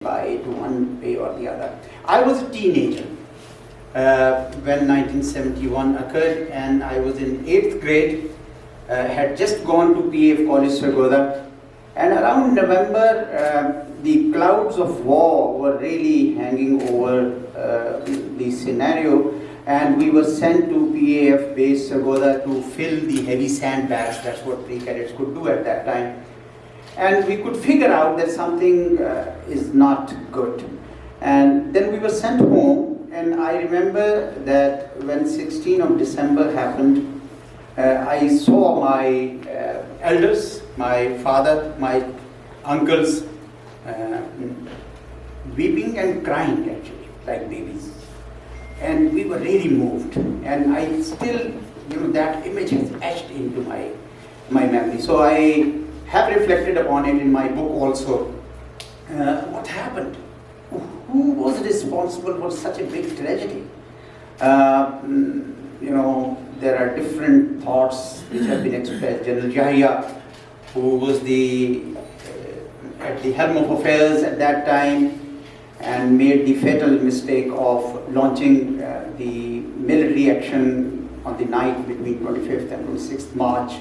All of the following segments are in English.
by to one way or the other. I was a teenager when 1971 occurred, and I was in 8th grade, had just gone to PAF College Sargodha, and around November the clouds of war were really hanging over the scenario, and we were sent to PAF base Sargodha to fill the heavy sandbags. That's what pre-cadets could do at that time. And we could figure out that something is not good. And then we were sent home, and I remember that when 16th of December happened, I saw my elders, my father, my uncles, weeping and crying actually, like babies. And we were really moved. And I still, that image is etched into my memory. So I have reflected upon it in my book also. What happened? Who was responsible for such a big tragedy? There are different thoughts which have been expressed. General Yahya, who was at the helm of affairs at that time, and made the fatal mistake of launching the military action on the night between 25th and 26th March,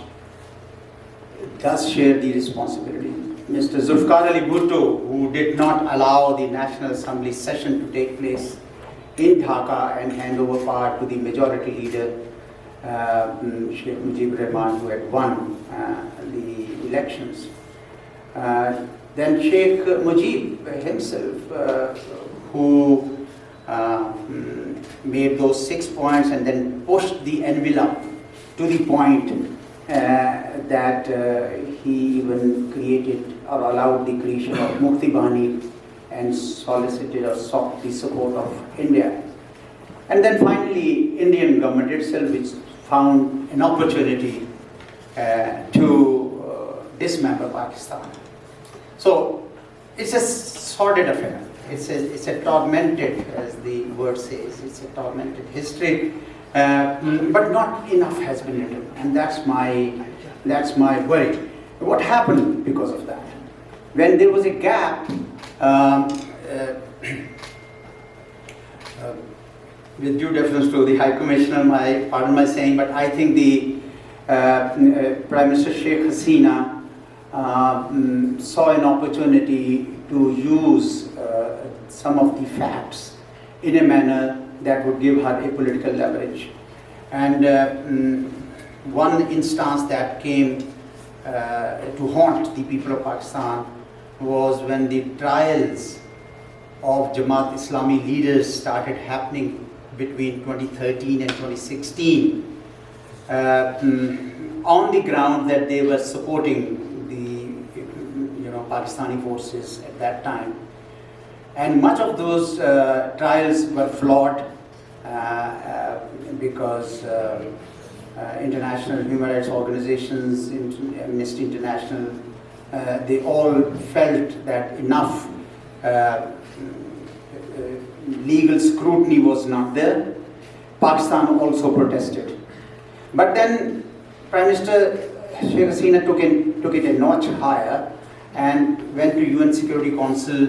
does share the responsibility. Mr. Zulfikar Ali Bhutto, who did not allow the National Assembly session to take place in Dhaka and hand over power to the majority leader, Sheikh Mujibur Rahman, who had won the elections. Then Sheikh Mujib himself, who made those 6 points and then pushed the envelope to the point that he even created or allowed the creation of Mukti Bani and solicited or sought the support of India. And then finally, Indian government itself, which found an opportunity to dismember Pakistan. So it's a sordid affair. It's a tormented, as the word says, it's a tormented history. But not enough has been written, and that's my worry. What happened because of that? When there was a gap, with due deference to the High Commissioner, pardon my saying, but I think the Prime Minister Sheikh Hasina saw an opportunity to use some of the facts in a manner that would give her a political leverage. And one instance that came to haunt the people of Pakistan was when the trials of Jamaat Islami leaders started happening between 2013 and 2016 on the ground that they were supporting the Pakistani forces at that time. And much of those trials were flawed because international human rights organizations, Amnesty International, they all felt that enough legal scrutiny was not there. Pakistan also protested. But then Prime Minister Sheikh Hasina took it a notch higher and went to UN Security Council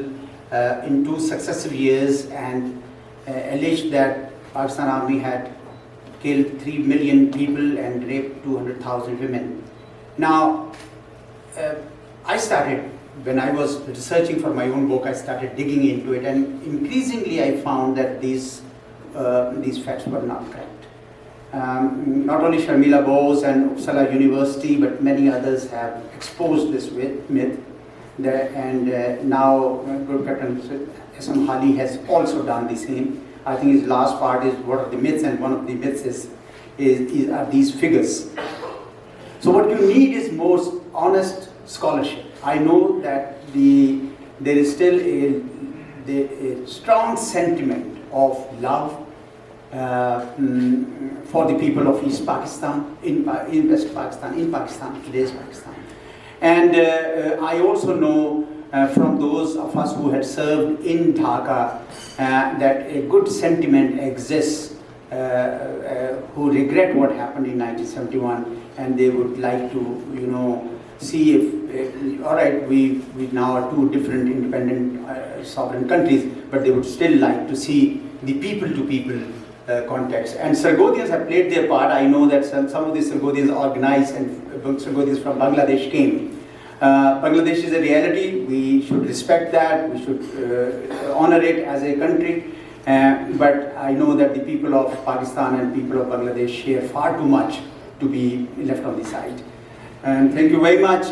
in 2 successive years and alleged that Pakistan Army had killed 3 million people and raped 200,000 women. Now, I started, when I was researching for my own book, I started digging into it, and increasingly I found that these facts were not correct. Not only Sharmila Bose and Uppsala University, but many others have exposed this myth. And now Group Captain S.M. Hali has also done the same. I think his last part is what are the myths, and one of the myths are these figures. So what you need is more honest scholarship. I know that there is still a strong sentiment of love for the people of East Pakistan, in West Pakistan, in Pakistan, today's Pakistan. And I also know from those of us who had served in Dhaka that a good sentiment exists who regret what happened in 1971, and they would like to, see if, all right, we now are two different independent sovereign countries, but they would still like to see the people-to-people context. And Sargodians have played their part. I know that some of the Sargodians organized, and Sargodians from Bangladesh came. Bangladesh is a reality. We should respect that. We should honor it as a country. But I know that the people of Pakistan and people of Bangladesh share far too much to be left on the side. And thank you very much.